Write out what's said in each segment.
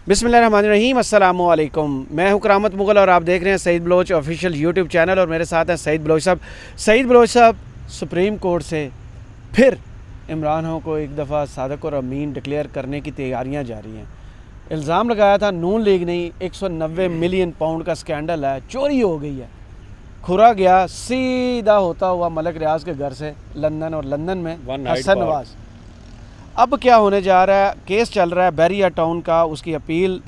बिस्मिल्लाहिर्रहमानिर्रहीम, अस्सलामु अलैकुम। मैं हूं करामत मुगल और आप देख रहे हैं Saeed Baloch official YouTube channel और मेरे साथ हैं सईद बलोच साहब। सईद बलोच साहब, सुप्रीम कोर्ट से फिर इमरान खान को एक दफ़ा सादिक और अमीन डिक्लेयर करने की तैयारियां जारी हैं। इल्ज़ाम लगाया था नून लीग नहीं, 190 मिलियन पाउंड का स्कैंडल है, चोरी हो गई है। खुरा गया सीधा होता हुआ मलिक रियाज के घर से लंदन और लंदन में हसन नवाज। अब क्या होने जा रहा है, केस चल रहा है बैरिया टाउन का, उसकी अपील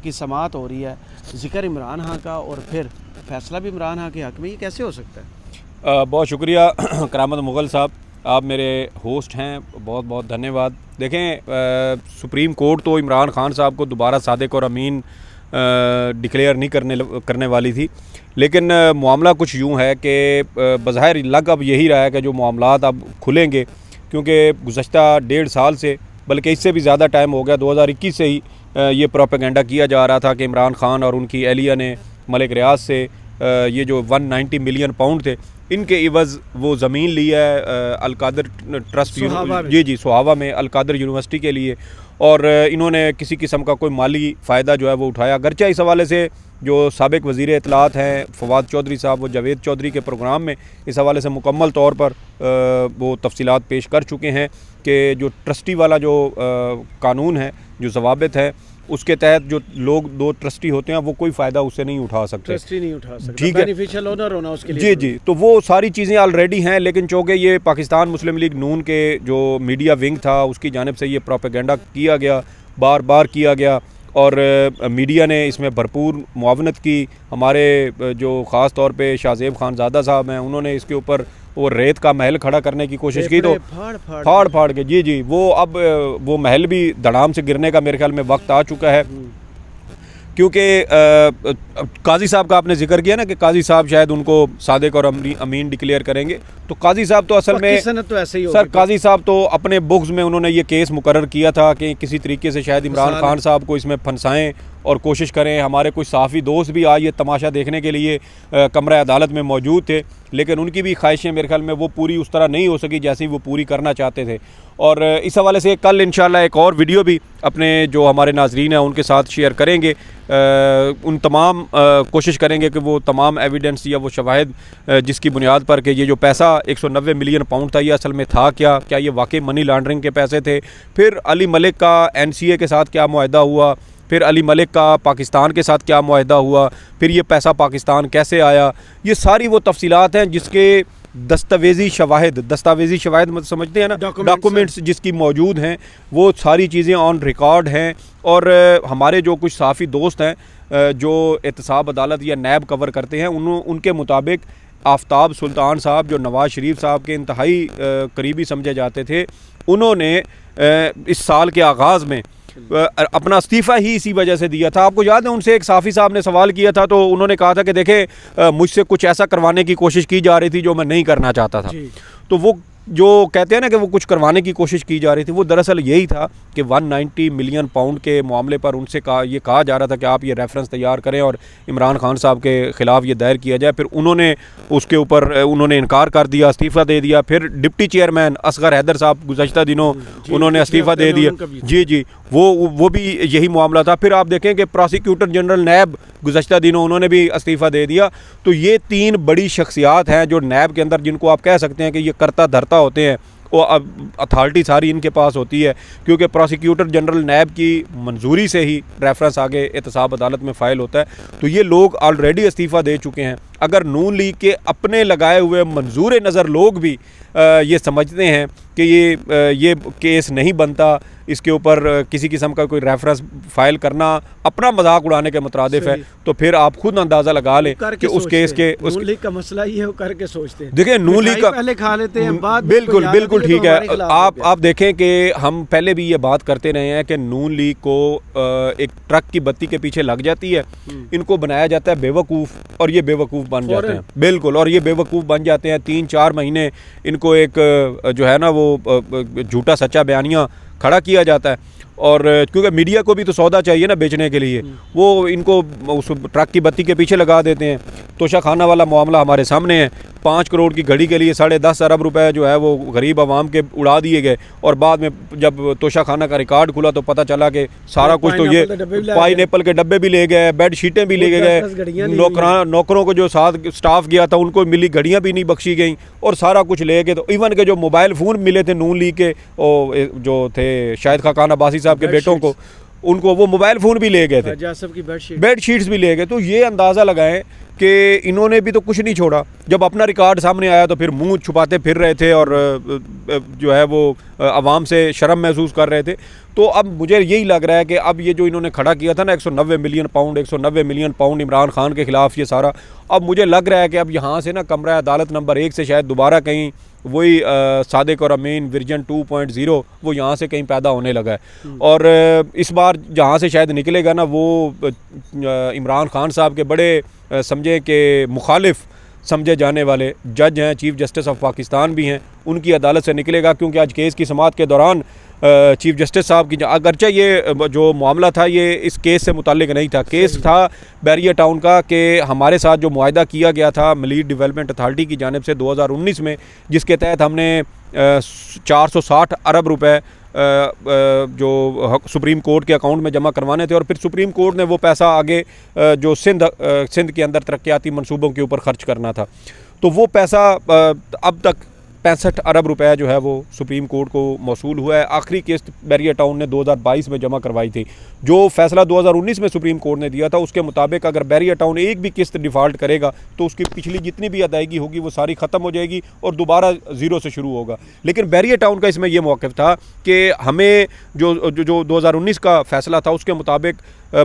की समाअत हो रही है, जिक्र इमरान खान का और फिर फैसला भी इमरान खान के हक़ में। ये कैसे हो सकता है? बहुत शुक्रिया करामत मुगल साहब, आप मेरे होस्ट हैं, बहुत बहुत धन्यवाद। देखें, सुप्रीम कोर्ट तो इमरान खान साहब को दोबारा सादिक और अमीन डिक्लेयर नहीं करने वाली थी, लेकिन मामला कुछ यूँ है कि बज़ाहिर लग अब यही रहा है कि जो मामलात अब खुलेंगे, क्योंकि गुज़श्ता 1.5 साल से, बल्कि इससे भी ज़्यादा टाइम हो गया, 2021 से ही ये प्रोपेगेंडा किया जा रहा था कि इमरान खान और उनकी एहलिया ने मलिक रियाज से ये जो 190 मिलियन पाउंड थे, इनके इवज़ वो ज़मीन ली है अलकादर ट्रस्ट जी सोहावा में अलकादर यूनिवर्सिटी के लिए, और इन्होंने किसी किस्म का कोई माली फ़ायदा जो है वो उठाया। अगरचे इस हवाले से जो साबिक वज़ीर इत्तलात हैं फवाद चौधरी साहब, वो जावेद चौधरी के प्रोग्राम में इस हवाले से मुकम्मल तौर पर वो तफसीलात पेश कर चुके हैं कि जो ट्रस्टी वाला जो कानून है, जो ज़वाबित है, उसके तहत जो लोग दो ट्रस्टी होते हैं वो कोई फ़ायदा उससे नहीं उठा सकते, ट्रस्टी नहीं उठा सकते, ठीक है, बेनिफिशियल ओनर होना उसके लिए। जी, तो वो सारी चीज़ें ऑलरेडी हैं, लेकिन चूँकि ये पाकिस्तान मुस्लिम लीग नून के जो मीडिया विंग था उसकी जानिब से ये प्रोपेगेंडा किया गया, बार बार किया गया, और मीडिया ने इसमें भरपूर मुआवनत की। हमारे जो ख़ास तौर पे शाहज़ेब खानज़ादा साहब हैं, उन्होंने इसके ऊपर वो रेत का महल खड़ा करने की कोशिश की, तो फाड़ के जी वो अब वो महल भी धड़ाम से गिरने का मेरे ख्याल में वक्त आ चुका है, क्योंकि काजी साहब का आपने जिक्र किया ना कि काजी साहब शायद उनको सादिक और अमीन डिक्लेयर करेंगे। तो काजी साहब तो असल में तो ऐसे ही सर, काजी साहब तो अपने बुक्स में उन्होंने ये केस मुकर्रर किया था कि किसी तरीके से शायद इमरान खान साहब को इसमें फंसाएं और कोशिश करें। हमारे कुछ सहाफ़ी दोस्त भी आज ये तमाशा देखने के लिए कमरा अदालत में मौजूद थे, लेकिन उनकी भी ख्वाहिशें मेरे ख्याल में वो पूरी उस तरह नहीं हो सकी जैसी वो पूरी करना चाहते थे। और इस हवाले से कल इंशाल्लाह एक और वीडियो भी अपने जो हमारे नाजरीन हैं उनके साथ शेयर करेंगे। उन तमाम कोशिश करेंगे कि वो तमाम एविडेंस या वो शवाहिद जिसकी बुनियाद पर कि ये जो पैसा 190 मिलियन पाउंड था, ये असल में था क्या ये वाकई मनी लॉन्ड्रिंग के पैसे थे, फिर अली मलिक का NCA के साथ क्या मुआहदा हुआ, फिर अली मलिक का पाकिस्तान के साथ क्या मुआहदा हुआ, फिर ये पैसा पाकिस्तान कैसे आया, ये सारी वो तफसीलात हैं जिसके दस्तावेज़ी शवाहिद मतलब समझते हैं ना, डॉक्यूमेंट्स जिसकी मौजूद हैं, वो सारी चीज़ें ऑन रिकॉर्ड हैं। और हमारे जो कुछ सहाफ़ी दोस्त हैं जो एहतसाब अदालत या नैब कवर करते हैं, उनके मुताबिक आफ्ताब सुल्तान साहब जो नवाज़ शरीफ साहब के इंतहाई करीबी समझे जाते थे, उन्होंने इस साल के आगाज़ में अपना इस्तीफ़ा ही इसी वजह से दिया था। आपको याद है, उनसे एक साफ़ी साहब ने सवाल किया था, तो उन्होंने कहा था कि देखें, मुझसे कुछ ऐसा करवाने की कोशिश की जा रही थी जो मैं नहीं करना चाहता था। तो वो जो कहते हैं ना कि वो कुछ करवाने की कोशिश की जा रही थी, वो दरअसल यही था कि 190 मिलियन पाउंड के मामले पर उनसे कहा जा रहा था कि आप ये रेफरेंस तैयार करें और इमरान खान साहब के ख़िलाफ़ ये दायर किया जाए। फिर उन्होंने उसके ऊपर इनकार कर दिया, इस्तीफ़ा दे दिया। फिर डिप्टी चेयरमैन असगर हैदर साहब गुज़श्ता दिनों उन्होंने इस्तीफ़ा दे दिया। जी वो भी यही मामला था। फिर आप देखें कि प्रोसिक्यूटर जनरल नैब गुज़श्ता दिनों उन्होंने भी इस्तीफ़ा दे दिया। तो ये 3 बड़ी शख्सियात हैं जो नैब के अंदर, जिनको आप कह सकते हैं कि ये करता धरता होते हैं, वो अब अथॉरिटी सारी इनके पास होती है, क्योंकि प्रोसिक्यूटर जनरल नैब की मंजूरी से ही रेफरेंस आगे एहतसाब अदालत में फ़ाइल होता है। तो ये लोग ऑलरेडी इस्तीफ़ा दे चुके हैं। अगर नून लीग के अपने लगाए हुए मंजूर नज़र लोग भी ये समझते हैं कि ये केस नहीं बनता, इसके ऊपर किसी किस्म का कोई रेफरेंस फ़ाइल करना अपना मजाक उड़ाने के मुतरादिफ है, तो फिर आप खुद अंदाज़ा लगा लें कि उस केस के नून लीग का मसला ये है, करके सोचते हैं। देखिए, नून लीग का पहले खा लेते हैं, बाद बिल्कुल ठीक है। आप देखें कि हम पहले भी ये बात करते रहे हैं कि नून लीग को एक ट्रक की बत्ती के पीछे लग जाती है, इनको बनाया जाता है बेवकूफ़, और ये बेवकूफ़ बन जाते हैं। बिल्कुल, और ये बेवकूफ़ बन जाते हैं। 3-4 महीने इनको एक जो है ना वो झूठा सच्चा बयानिया खड़ा किया जाता है, और क्योंकि मीडिया को भी तो सौदा चाहिए ना बेचने के लिए, वो इनको उस ट्रक की बत्ती के पीछे लगा देते हैं। तोशा खाना वाला मामला हमारे सामने है। 5 करोड़ की घड़ी के लिए 10.5 अरब रुपए जो है वो गरीब आवाम के उड़ा दिए गए। और बाद में जब तोशा खाना का रिकॉर्ड खुला तो पता चला कि सारा कुछ तो ये पाइनएप्पल के डब्बे भी ले गए, बेड शीटें भी ले गए, नौकरों को जो साथ स्टाफ गया था उनको मिली घड़ियां भी नहीं बख्शी गई और सारा कुछ ले गए। तो इवन के जो मोबाइल फ़ोन मिले थे नून लीग के जो थे शाहिद खाकान अब्बासी साहब के बेटों को, उनको वो मोबाइल फ़ोन भी ले गए थे, बेड शीट्स भी ले गए। तो ये अंदाज़ा लगाएं कि इन्होंने भी तो कुछ नहीं छोड़ा। जब अपना रिकॉर्ड सामने आया तो फिर मुंह छुपाते फिर रहे थे और जो है वो आवाम से शर्म महसूस कर रहे थे। तो अब मुझे यही लग रहा है कि अब ये जो इन्होंने खड़ा किया था ना 190 मिलियन पाउंड इमरान खान के ख़िलाफ़, ये सारा अब मुझे लग रहा है कि अब यहाँ से ना कमरा अदालत नंबर 1 से शायद दोबारा कहीं वही सादिक और अमीन वर्जन 2.0 वो यहाँ से कहीं पैदा होने लगा है। और इस बार जहाँ से शायद निकलेगा ना वो इमरान खान साहब के बड़े समझे कि मुखालिफ समझे जाने वाले जज हैं, चीफ़ जस्टिस ऑफ पाकिस्तान भी हैं, उनकी अदालत से निकलेगा। क्योंकि आज केस की समाअत के दौरान चीफ़ जस्टिस साहब की, अगरचे ये जो मामला था ये इस केस से मुताल्लिक नहीं था, केस था बैरिया टाउन का कि हमारे साथ जो मुआहदा किया गया था मलीर डेवलपमेंट अथॉरिटी की जानिब से 2019 में, जिसके तहत हमने 460 अरब रुपए जो सुप्रीम कोर्ट के अकाउंट में जमा करवाने थे और फिर सुप्रीम कोर्ट ने वो पैसा आगे जो सिंध के अंदर तरक्याती मंसूबों के ऊपर ख़र्च करना था। तो वो पैसा अब तक 65 अरब रुपए जो है वो सुप्रीम कोर्ट को मौसूल हुआ है। आखिरी किस्त बैरिया टाउन ने 2022 में जमा करवाई थी। जो फैसला 2019 में सुप्रीम कोर्ट ने दिया था उसके मुताबिक अगर बैरिया टाउन एक भी किस्त डिफ़ॉल्ट करेगा तो उसकी पिछली जितनी भी अदायगी होगी वो सारी ख़त्म हो जाएगी और दोबारा ज़ीरो से शुरू होगा। लेकिन बैरिया टाउन का इसमें यह मौक़िफ़ था कि हमें जो 2019 का फैसला था उसके मुताबिक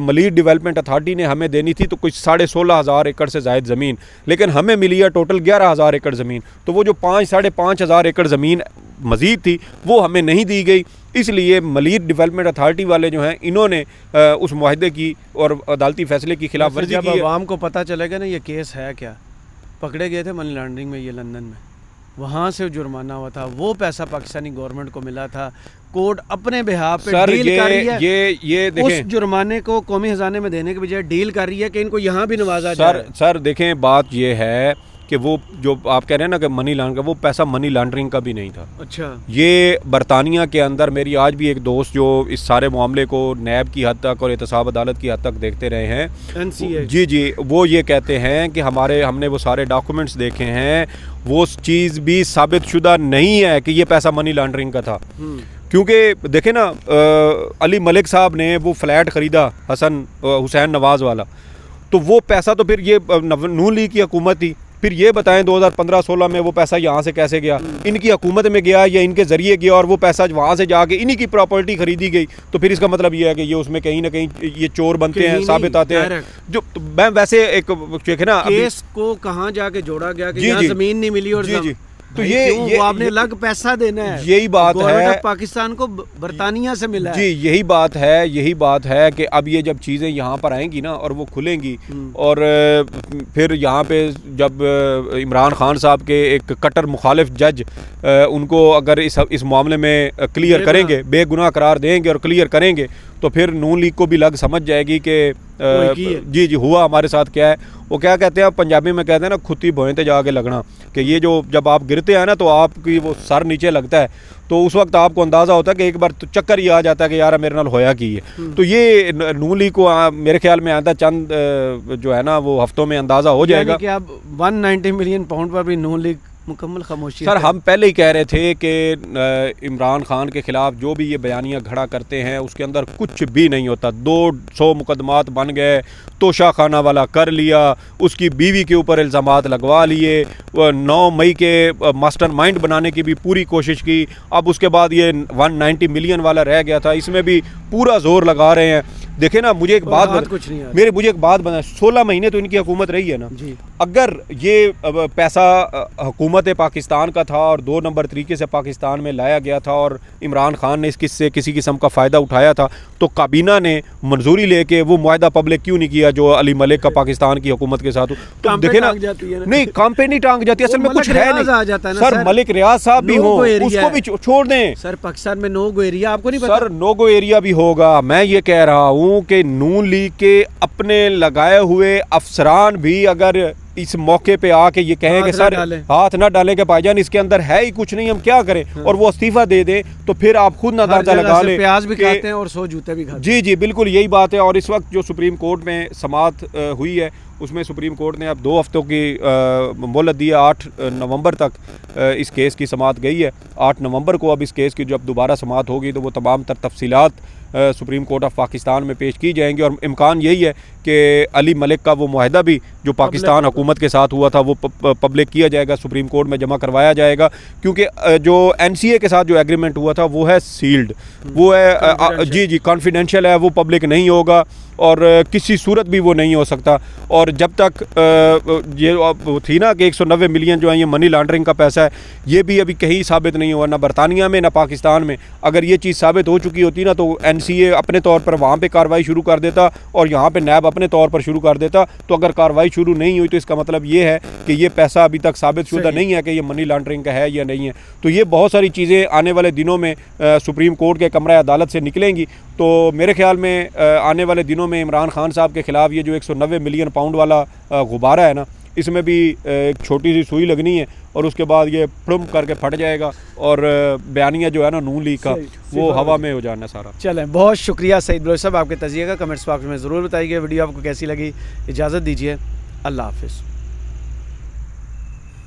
मलीर डेवलपमेंट अथॉरिटी ने हमें देनी थी तो कुछ 16,500 एकड़ से ज़ायद ज़मीन, लेकिन हमें मिली है टोटल 11,000 एकड़ ज़मीन। तो वो जो 5-5,500 एकड़ ज़मीन मज़ीद थी वो हमें नहीं दी गई। इसलिए मलीर डेवलपमेंट अथॉरिटी वाले जो हैं इन्होंने उस मुआहदे की और अदालती फ़ैसले की खिलाफ वर्जी की। जब आवाम को पता चलेगा ना ये केस है क्या, पकड़े गए थे मनी लॉन्ड्रिंग में ये लंदन में, वहाँ से जुर्माना हुआ था, वो पैसा पाकिस्तानी गवर्नमेंट को मिला था, कोर्ट अपने बिहाफ पे डील कर रही है। ये देखें, उस जुर्माने को कौमी खजाने में देने के बजाय डील कर रही है कि इनको यहाँ भी नवाजा जाए। सर देखें, बात ये है कि वो जो आप कह रहे हैं ना कि मनी लॉन्ड्रिंग, वो पैसा मनी लॉन्ड्रिंग का भी नहीं था। अच्छा, ये बरतानिया के अंदर मेरी आज भी एक दोस्त जो इस सारे मामले को नैब की हद तक और एहतसाब अदालत की हद तक देखते रहे हैं, NCA, जी वो ये कहते हैं कि हमने वो सारे डॉक्यूमेंट्स देखे हैं, वो चीज़ भी साबित शुदा नहीं है कि ये पैसा मनी लॉन्ड्रिंग का था। क्योंकि देखें ना, अली मलिक साहब ने वो फ्लैट ख़रीदा हसन हुसैन नवाज़ वाला, तो वो पैसा तो फिर ये नून लीग की हुकूमत थी। फिर ये बताएं 2015-16 में वो पैसा यहाँ से कैसे गया, इनकी हुकूमत में गया या इनके ज़रिए गया और वो पैसा वहाँ से जाके इन्हीं की प्रॉपर्टी खरीदी गई। तो फिर इसका मतलब ये है कि ये उसमें कहीं ना कहीं ये चोर बनते हैं, साबित आते हैं। जो तो मैं वैसे एक देखे ना केस को कहाँ जाके जोड़ा गया कि यहाँ ज़मीन नहीं मिली और जी तो ये आपने अलग पैसा देना है, यही बात है, पाकिस्तान को बरतानिया से मिला है। जी यही बात है कि अब ये जब चीज़ें यहाँ पर आएंगी ना और वो खुलेंगी और फिर यहाँ पे जब इमरान खान साहब के एक कट्टर मुखालिफ जज उनको अगर इस मामले में क्लियर करेंगे, बेगुनाह करार देंगे और क्लियर करेंगे, तो फिर नून लीग को भी लग समझ जाएगी कि जी हुआ हमारे साथ क्या है। वो क्या कहते हैं, पंजाबी में कहते हैं ना, खुद ही भोंयते जाके लगना, कि ये जो जब आप गिरते हैं ना तो आपकी वो सर नीचे लगता है, तो उस वक्त आपको अंदाज़ा होता है कि एक बार तो चक्कर ही आ जाता है कि यार मेरे नाल होया की है। तो ये नून लीग को मेरे ख्याल में आधा चंद जो है ना वो हफ्तों में अंदाज़ा हो जाएगा कि अब 190 मिलियन पाउंड पर भी नून लीग मुकम्मल खामोशी। सर हम पहले ही कह रहे थे कि इमरान खान के ख़िलाफ़ जो भी ये बयानियाँ खड़ा करते हैं उसके अंदर कुछ भी नहीं होता। 200 मुकदमात बन गए, तोशा खाना वाला कर लिया, उसकी बीवी के ऊपर इल्ज़ामात लगवा लिए, 9 मई के मास्टरमाइंड बनाने की भी पूरी कोशिश की। अब उसके बाद ये 190 मिलियन वाला रह गया था, इसमें भी पूरा जोर लगा रहे हैं। देखे ना, मुझे एक बात बता, 16 महीने तो इनकी हुकूमत रही है ना जी। अगर ये पैसा हुकूमत पाकिस्तान का था और 2 नंबर तरीके से पाकिस्तान में लाया गया था और इमरान खान ने इससे किसी किस्म का फ़ायदा उठाया था, तो काबीना ने मंजूरी लेके वो मुआहदा पब्लिक क्यों नहीं किया जो अली मलिक का पाकिस्तान की हुकूमत के साथ। तो देखे ना, नहीं काम पे नहीं टांग जाती, असल में कुछ है नहीं। सर मलिक रियाज साहब भी हो, उसको भी छोड़ दें। सर पाकिस्तान में नो गो एरिया, आपको नहीं पता? सर नो गो एरिया भी होगा। मैं ये कह रहा हूँ कि नून लीग के अपने लगाए हुए अफसरान भी अगर इस मौके पे आके ये कहें कि सर हाथ ना डालें कि भाईजान इसके अंदर है ही कुछ नहीं, हम क्या करें, और वो इस्तीफा दे दे, तो फिर आप खुद अंदाजा लगा लें। प्याज भी खाते हैं और 100 जूते भी खाते हैं। जी जी बिल्कुल यही बात है। और इस वक्त जो सुप्रीम कोर्ट में समाअत हुई है उसमें सुप्रीम कोर्ट ने अब 2 हफ्तों की मोहलत दी है। 8 नवंबर तक इस केस की समाअत गई है। 8 नवंबर को अब इस केस की जब दोबारा समाअत होगी तो वो तमाम तर तफसीलात सुप्रीम कोर्ट ऑफ पाकिस्तान में पेश की जाएंगी। और इम्कान यही है कि अली मलिक का वो मुआहदा भी जो पाकिस्तान हुकूमत के साथ हुआ था वो पब्लिक किया जाएगा, सुप्रीम कोर्ट में जमा करवाया जाएगा, क्योंकि जो NCA के साथ जो एग्रीमेंट हुआ था वो है सील्ड, वो है जी कॉन्फिडेंशियल है, वो पब्लिक नहीं होगा और किसी सूरत भी वो नहीं हो सकता। और जब तक ये थी ना कि 190 मिलियन जो है ये मनी लॉन्ड्रिंग का पैसा है, ये भी अभी कहीं साबित नहीं हुआ, ना बरतानिया में ना पाकिस्तान में। अगर ये चीज़ साबित हो चुकी होती ना तो NCA अपने तौर पर वहाँ पे कार्रवाई शुरू कर देता और यहाँ पे नैब अपने तौर पर शुरू कर देता। तो अगर कार्रवाई शुरू नहीं हुई तो इसका मतलब ये है कि ये पैसा अभी तक साबित शुदा नहीं है कि ये मनी लॉन्ड्रिंग का है या नहीं है। तो ये बहुत सारी चीज़ें आने वाले दिनों में सुप्रीम कोर्ट के कमरा अदालत से निकलेंगी। तो मेरे ख्याल में आने वाले दिनों में इमरान खान साहब के ख़िलाफ़ ये जो 190 मिलियन पाउंड वाला गुब्बारा है ना, इसमें भी एक छोटी सी सुई लगनी है और उसके बाद ये प्लम करके फट जाएगा और बयानिया जो है ना नून लीग का वो हवा में हो जाना सारा। चलें, बहुत शुक्रिया सईद बलोच साहब आपके तजिए का। कमेंट्स बॉक्स में ज़रूर बताइए वीडियो आपको कैसी लगी। इजाज़त दीजिए, अल्लाह हाफिज़।